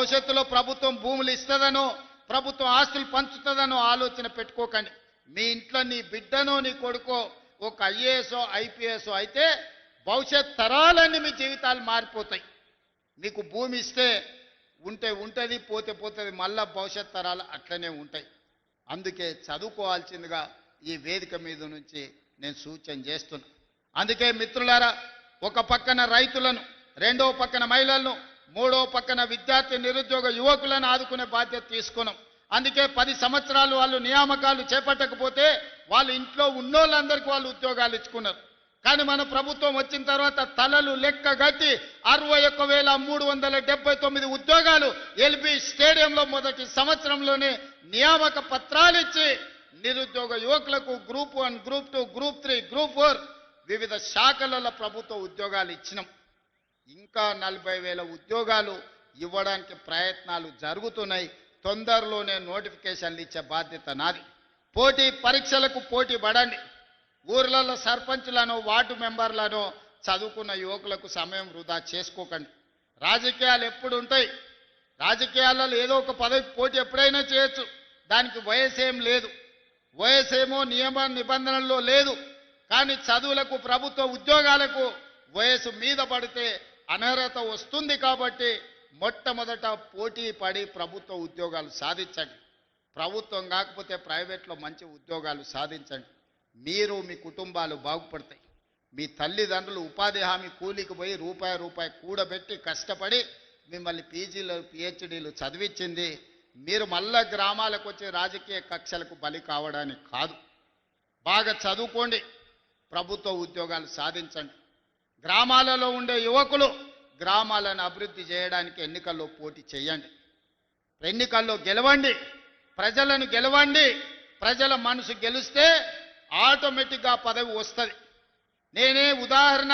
భవిష్యత్తులో ప్రభుత్వం భూములు ఇస్తుందనో ప్రభుత్వం ఆస్తులు పంచుతుందనో ఆలోచన పెట్టుకోకండి. మీ ఇంట్లో నీ బిడ్డనో నీ కొడుకో ఒక ఐఏఎస్ ఐపీఎస్ అయితే భవిష్యత్ తరాలన్నీ మీ జీవితాలు మారిపోతాయి. మీకు భూమి ఇస్తే ఉంటే ఉంటుంది, పోతే పోతుంది, మళ్ళా భవిష్యత్ తరాలు అట్లనే ఉంటాయి. అందుకే చదువుకోవాల్సిందిగా ఈ వేదిక మీద నుంచి నేను సూచన చేస్తున్నా. అందుకే మిత్రులారా, ఒక పక్కన రైతులను, రెండో పక్కన మహిళలను, మూడో పక్కన విద్యార్థి నిరుద్యోగ యువకులను ఆదుకునే బాధ్యత తీసుకున్నాం. అందుకే 10 సంవత్సరాలు వాళ్ళు నియామకాలు చేపట్టకపోతే వాళ్ళు ఇంట్లో ఉన్నోళ్ళందరికీ వాళ్ళు ఉద్యోగాలు ఇచ్చుకున్నారు. కానీ మన ప్రభుత్వం వచ్చిన తర్వాత తలలు లెక్క గట్టి 61,379 ఉద్యోగాలు ఎల్బీ స్టేడియంలో మొదటి సంవత్సరంలోనే నియామక పత్రాలు ఇచ్చి నిరుద్యోగ యువకులకు గ్రూప్ 1, గ్రూప్ 2, గ్రూప్ 3, గ్రూప్ 4 వివిధ శాఖలలో ప్రభుత్వ ఉద్యోగాలు ఇచ్చినాం. ఇంకా 40,000 ఉద్యోగాలు ఇవ్వడానికి ప్రయత్నాలు జరుగుతున్నాయి. తొందరలోనే నోటిఫికేషన్లు ఇచ్చే బాధ్యత నాది. పోటీ పరీక్షలకు పోటీ పడండి. ఊర్లలో సర్పంచ్లను, వార్డు మెంబర్లను చదువుకున్న యువకులకు సమయం వృధా చేసుకోకండి. రాజకీయాలు ఎప్పుడు ఉంటాయి. రాజకీయాలలో ఏదో ఒక పదవి పోటీ ఎప్పుడైనా చేయొచ్చు. దానికి వయసేం లేదు, వయసేమో నియమ నిబంధనల్లో లేదు. కానీ చదువులకు, ప్రభుత్వ ఉద్యోగాలకు వయసు మీద పడితే అనర్హత వస్తుంది. కాబట్టి మొట్టమొదట పోటీ పడి ప్రభుత్వ ఉద్యోగాలు సాధించండి. ప్రభుత్వం కాకపోతే ప్రైవేట్లో మంచి ఉద్యోగాలు సాధించండి. మీరు, మీ కుటుంబాలు బాగుపడతాయి. మీ తల్లిదండ్రులు ఉపాధి హామీ కూలీకి పోయి రూపాయి కూడబెట్టి కష్టపడి మిమ్మల్ని పీజీలు, పిహెచ్డీలు చదివించింది మీరు మళ్ళా గ్రామాలకు వచ్చి రాజకీయ కక్షలకు బలి కావడానికి కాదు. బాగా చదువుకోండి, ప్రభుత్వ ఉద్యోగాలు సాధించండి. గ్రామాలలో ఉండే యువకులు గ్రామాలను అభివృద్ధి చేయడానికి ఎన్నికల్లో పోటీ చేయండి. ఎన్నికల్లో గెలవండి, ప్రజలను గెలవండి. ప్రజల మనసు గెలిస్తే ఆటోమేటిక్గా పదవి వస్తుంది. నేనే ఉదాహరణ,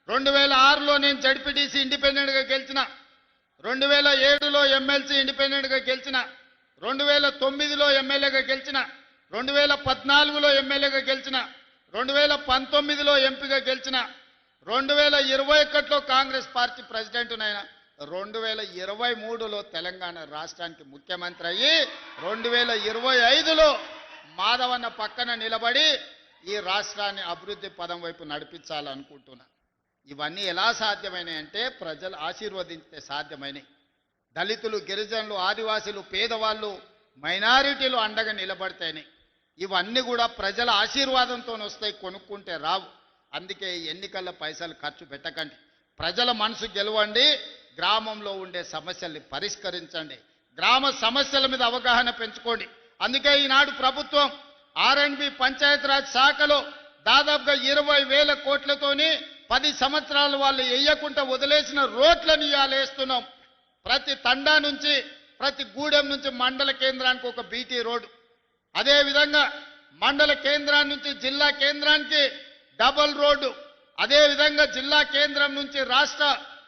2006లో నేను జడ్పీటీసీ ఇండిపెండెంట్గా గెలిచిన, 2007లో ఎమ్మెల్సీ ఇండిపెండెంట్గా గెలిచిన, 2009లో ఎమ్మెల్యేగా గెలిచిన, 2014లో ఎమ్మెల్యేగా గెలిచిన, 2019లో ఎంపీగా గెలిచిన, 2021లో కాంగ్రెస్ పార్టీ ప్రెసిడెంట్నైనా, 2023లో తెలంగాణ రాష్ట్రానికి ముఖ్యమంత్రి అయ్యి 2025లో మాధవన్న పక్కన నిలబడి ఈ రాష్ట్రాన్ని అభివృద్ధి పదం వైపు నడిపించాలనుకుంటున్నా. ఇవన్నీ ఎలా సాధ్యమైనాయి అంటే ప్రజలు ఆశీర్వదించితే సాధ్యమైనవి. దళితులు, గిరిజనులు, ఆదివాసీలు, పేదవాళ్ళు, మైనారిటీలు అండగా నిలబడితేనే ఇవన్నీ కూడా ప్రజల ఆశీర్వాదంతో వస్తాయి, కొనుక్కుంటే రావు. అందుకే ఎన్నికల్లో పైసలు ఖర్చు పెట్టకండి. ప్రజల మనసు గెలవండి, గ్రామంలో ఉండే సమస్యల్ని పరిష్కరించండి, గ్రామ సమస్యల మీద అవగాహన పెంచుకోండి. అందుకే ఈనాడు ప్రభుత్వం R&B పంచాయతీరాజ్ శాఖలో దాదాపుగా 20,000 కోట్లతోని 10 సంవత్సరాలు వాళ్ళు వేయకుండా వదిలేసిన రోడ్లను ఇవాళ వేస్తున్నాం. ప్రతి తండా నుంచి, ప్రతి గూడెం నుంచి మండల కేంద్రానికి ఒక బీటీ రోడ్డు, అదేవిధంగా మండల కేంద్రాన్ని నుంచి జిల్లా కేంద్రానికి డబల్ రోడ్డు, అదేవిధంగా జిల్లా కేంద్రం నుంచి రాష్ట్ర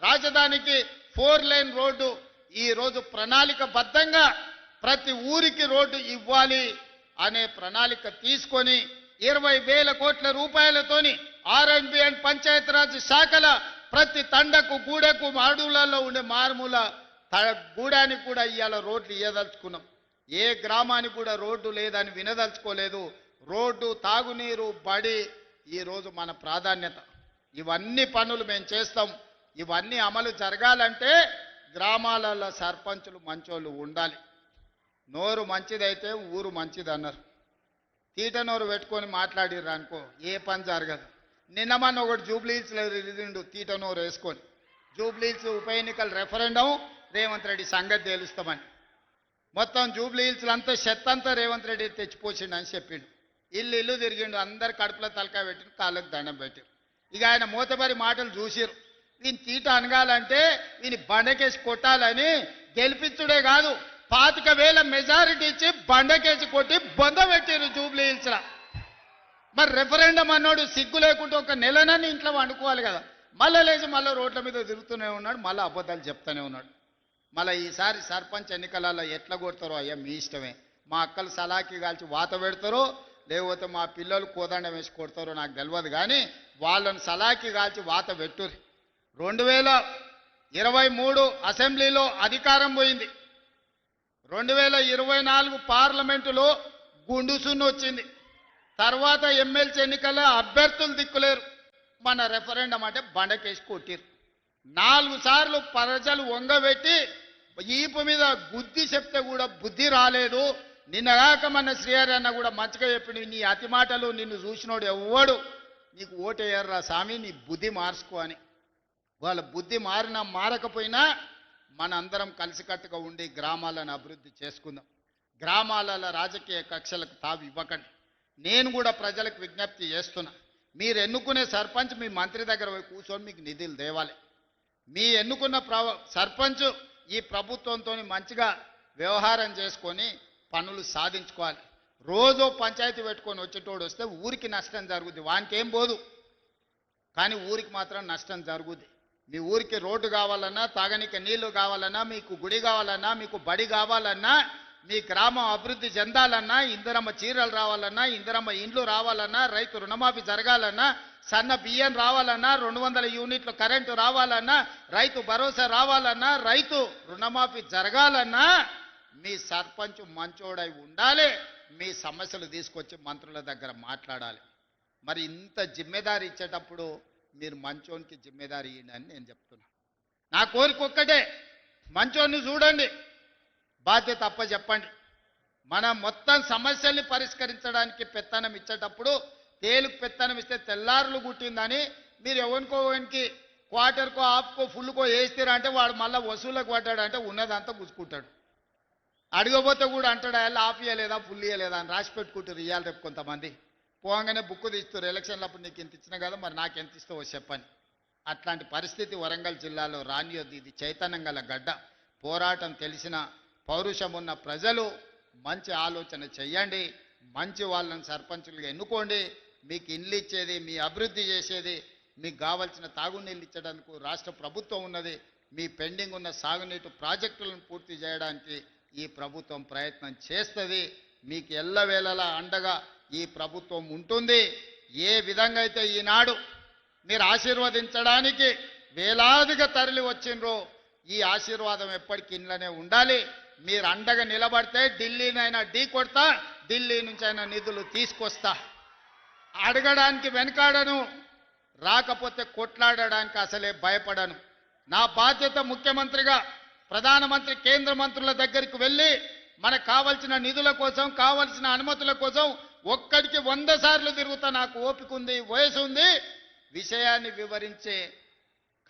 రాజధానికి 4 లేన్ రోడ్డు. ఈరోజు ప్రణాళికబద్ధంగా ప్రతి ఊరికి రోడ్డు ఇవ్వాలి అనే ప్రణాళిక తీసుకొని 20,000 కోట్ల రూపాయలతోని R&B అండ్ పంచాయతీరాజ్ శాఖల ప్రతి తండకు, గూడెకు, అడవులలో ఉండే మారుమూల గూడానికి కూడా ఇవాళ రోడ్లు ఇవ్వదలుచుకున్నాం. ఏ గ్రామానికి కూడా రోడ్డు లేదని వినదలుచుకోలేదు. రోడ్డు, తాగునీరు, బడి ఈరోజు మన ప్రాధాన్యత. ఇవన్నీ పనులు మేము చేస్తాం. ఇవన్నీ అమలు జరగాలంటే గ్రామాలలో సర్పంచులు మంచోళ్ళు ఉండాలి. నోరు మంచిదైతే ఊరు మంచిది అన్నారు. తీట నోరు పెట్టుకొని మాట్లాడిర్రు అనుకో ఏ పని జరగదు. నిన్న మన ఒకటి జూబ్లీహిల్స్లో రిజిండు తీట నోరు వేసుకొని, జూబ్లీహిల్స్ ఉప ఎన్నికల రెఫరెండం రేవంత్ రెడ్డి సంగతి తేలుస్తామని. మొత్తం జూబ్లీహిల్స్లో అంతా చెత్తంతా రేవంత్ రెడ్డి తెచ్చిపోసిండు అని చెప్పిండు. ఇల్లు తిరిగిండు, అందరు కడుపులో తలకాయ పెట్టిండు, కాళ్ళకు దండం పెట్టారు. ఇక ఆయన మూతబరి మాటలు చూసిరు. వీని తీట అనగాలంటే వీని బండకేసి కొట్టాలని గెలిపించుడే కాదు 25,000 మెజారిటీ ఇచ్చి బండకేసి కొట్టి బొంద పెట్టారు జూబ్లీహిల్స్లో. మరి రెఫరెండం అన్నాడు సిగ్గు లేకుంటే ఒక నెలనని ఇంట్లో వండుకోవాలి కదా. మళ్ళీ లేచి మళ్ళీ రోడ్ల మీద తిరుగుతూనే ఉన్నాడు, మళ్ళీ అబద్ధాలు చెప్తూనే ఉన్నాడు. మళ్ళీ ఈసారి సర్పంచ్ ఎన్నికలలో ఎట్లా కొడతారో అయ్యా మీ ఇష్టమే. మా అక్కలు సలాకి కాల్చి వాత పెడతారో లేకపోతే మా పిల్లలు కోదండం వేసి కొడతారో నాకు తెలియదు. కానీ వాళ్ళని సలాకి కాల్చి వాత పెట్టుర్రి. 23 అసెంబ్లీలో అధికారం పోయింది. 2024 పార్లమెంటులో గుండుసున్న వచ్చింది. తర్వాత ఎమ్మెల్సీ ఎన్నికల అభ్యర్థులు దిక్కులేరు. మన రెఫరెండం అంటే బండకేసి కొట్టిరు. 4 సార్లు ప్రజలు వంగబెట్టి ఈపు మీద గుద్ది చెప్తే కూడా బుద్ధి రాలేదు. నిన్నగాక మన శ్రీహరి అన్న కూడా మంచిగా చెప్పిండు, నీ అతి మాటలు నిన్ను చూసినోడు ఎవ్వడు నీకు ఓటేయర్రా స్వామి, నీ బుద్ధి మార్చుకో అని. వాళ్ళ బుద్ధి మారినా మారకపోయినా మన అందరం కలిసికట్టుగా ఉండి గ్రామాలను అభివృద్ధి చేసుకుందాం. గ్రామాల రాజకీయ కక్షలకు తావు ఇవ్వకండి. నేను కూడా ప్రజలకు విజ్ఞప్తి చేస్తున్నా, మీరు ఎన్నుకునే సర్పంచ్ మీ మంత్రి దగ్గర పోయి కూర్చొని మీకు నిధులు తేవాలి. మీ ఎన్నుకున్న సర్పంచ్ ఈ ప్రభుత్వంతో మంచిగా వ్యవహారం చేసుకొని పనులు సాధించుకోవాలి. రోజు పంచాయతీ పెట్టుకొని వచ్చేటోడు వస్తే ఊరికి నష్టం జరుగుద్ది, వానికి ఏం పోదు, కానీ ఊరికి మాత్రం నష్టం జరుగుద్ది. మీ ఊరికి రోడ్డు కావాలన్నా, తాగనీకి నీళ్లు కావాలన్నా, మీకు గుడి కావాలన్నా, మీకు బడి కావాలన్నా, మీ గ్రామం అభివృద్ధి చెందాలన్నా, ఇందిరమ్మ చీరలు రావాలన్నా, ఇందిరమ్మ ఇండ్లు రావాలన్నా, రైతు రుణమాఫీ జరగాలన్నా, సన్న బియ్యం రావాలన్నా, 200 యూనిట్లు కరెంటు రావాలన్నా, రైతు భరోసా రావాలన్నా, రైతు రుణమాఫీ జరగాలన్నా మీ సర్పంచ్ మంచోడై ఉండాలి. మీ సమస్యలు తీసుకొచ్చి మంత్రుల దగ్గర మాట్లాడాలి. మరి ఇంత జిమ్మెదారి ఇచ్చేటప్పుడు మీరు మంచోనికి జిమ్మెదారి ఇయ్యండి అని నేను చెప్తున్నా. నా కోరిక ఒక్కటే, మంచోన్ని చూడండి, బాధ్యత అప్ప చెప్పండి. మనం మొత్తం సమస్యల్ని పరిష్కరించడానికి పెత్తనం ఇచ్చేటప్పుడు తేలుకు పెత్తనం ఇస్తే తెల్లారులు గుట్టిందని మీరు ఎవరికోనికి క్వార్టర్కో హాఫ్కో ఫుల్కో వేస్తారా అంటే వాడు మళ్ళీ వసూలకు పడ్డాడు అంటే ఉన్నదంతా గుచ్చుకుంటాడు. అడగబోతే కూడా అంటాడు అలా ఆఫ్ ఇయ్యలేదా ఫుల్ ఇయ్యలేదా అని రాసి పెట్టుకుంటారు. ఇవ్వాలి రేపు కొంతమంది పోగానే బుక్కు తీస్తారు, ఎలక్షన్లు అప్పుడు నీకు ఎంత ఇచ్చినా కదా మరి నాకు ఎంత ఇస్తావో చెప్పని. అట్లాంటి పరిస్థితి వరంగల్ జిల్లాలో రానియొద్దు. ఇది చైతన్యం గల గడ్డ. పోరాటం తెలిసిన పౌరుషం ఉన్న ప్రజలు మంచి ఆలోచన చెయ్యండి, మంచి వాళ్ళని సర్పంచులుగా ఎన్నుకోండి. మీకు ఇండ్లు ఇచ్చేది, మీ అభివృద్ధి చేసేది, మీకు కావాల్సిన తాగునీళ్ళు ఇచ్చడానికి రాష్ట్ర ప్రభుత్వం ఉన్నది. మీ పెండింగ్ ఉన్న సాగునీటి ప్రాజెక్టులను పూర్తి చేయడానికి ఈ ప్రభుత్వం ప్రయత్నం చేస్తుంది. మీకు ఎల్లవేళలా అండగా ఈ ప్రభుత్వం ఉంటుంది. ఏ విధంగా అయితే ఈనాడు మీరు ఆశీర్వదించడానికి వేలాదిగా తరలి వచ్చిండ్రో ఈ ఆశీర్వాదం ఎప్పటికీ ఇంట్లోనే ఉండాలి. మీరు అండగా నిలబడితే ఢిల్లీనైనా ఢీ కొడతా, ఢిల్లీ నుంచి అయినా నిధులు తీసుకొస్తా. అడగడానికి వెనకాడను, రాకపోతే కొట్లాడడానికి అసలే భయపడను. నా బాధ్యత ముఖ్యమంత్రిగా ప్రధానమంత్రి కేంద్ర మంత్రుల దగ్గరికి వెళ్ళి మనకు కావలసిన నిధుల కోసం, కావలసిన అనుమతుల కోసం ఒక్కడికి 100 సార్లు తిరుగుతా. నాకు ఓపిక ఉంది, వయసు ఉంది, విషయాన్ని వివరించే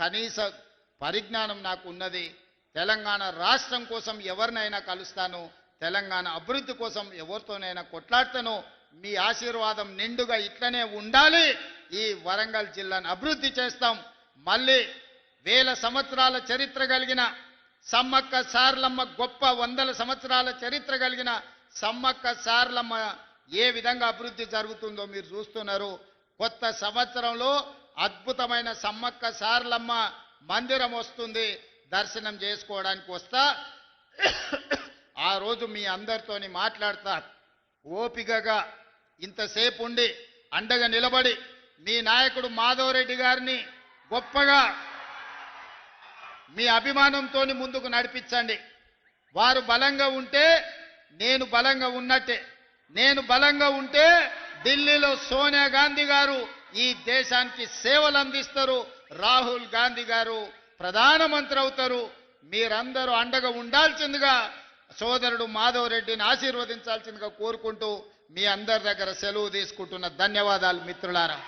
కనీస పరిజ్ఞానం నాకు ఉన్నది. తెలంగాణ రాష్ట్రం కోసం ఎవరినైనా కలుస్తాను, తెలంగాణ అభివృద్ధి కోసం ఎవరితోనైనా కొట్లాడతాను. మీ ఆశీర్వాదం నిండుగా ఇట్లనే ఉండాలి. ఈ వరంగల్ జిల్లాను అభివృద్ధి చేస్తాం. మళ్ళీ 1000 సంవత్సరాల చరిత్ర కలిగిన సమ్మక్క సార్లమ్మ, గొప్ప 100 సంవత్సరాల చరిత్ర కలిగిన సమ్మక్క సార్లమ్మ ఏ విధంగా అభివృద్ధి జరుగుతుందో మీరు చూస్తున్నారు. కొత్త సంవత్సరంలో అద్భుతమైన సమ్మక్క సార్లమ్మ మందిరం వస్తుంది. దర్శనం చేసుకోవడానికి వస్తా. ఆ రోజు మీ అందరితోని మాట్లాడతా. ఓపికగా ఇంతసేపు ఉండి అండగా నిలబడి మీ నాయకుడు మాధవ్ రెడ్డి గారిని గొప్పగా మీ అభిమానంతో ముందుకు నడిపించండి. వారు బలంగా ఉంటే నేను బలంగా ఉన్నట్టే. నేను బలంగా ఉంటే ఢిల్లీలో సోనియా గాంధీ గారు ఈ దేశానికి సేవలు అందిస్తారు, రాహుల్ గాంధీ గారు ప్రధానమంత్రి అవుతారు. మీరందరూ అండగా ఉండాల్సిందిగా సోదరుడు మాధవ్ రెడ్డిని ఆశీర్వదించాల్సిందిగా కోరుకుంటూ మీ అందరి దగ్గర సెలవు తీసుకుంటున్న. ధన్యవాదాలు మిత్రులారా.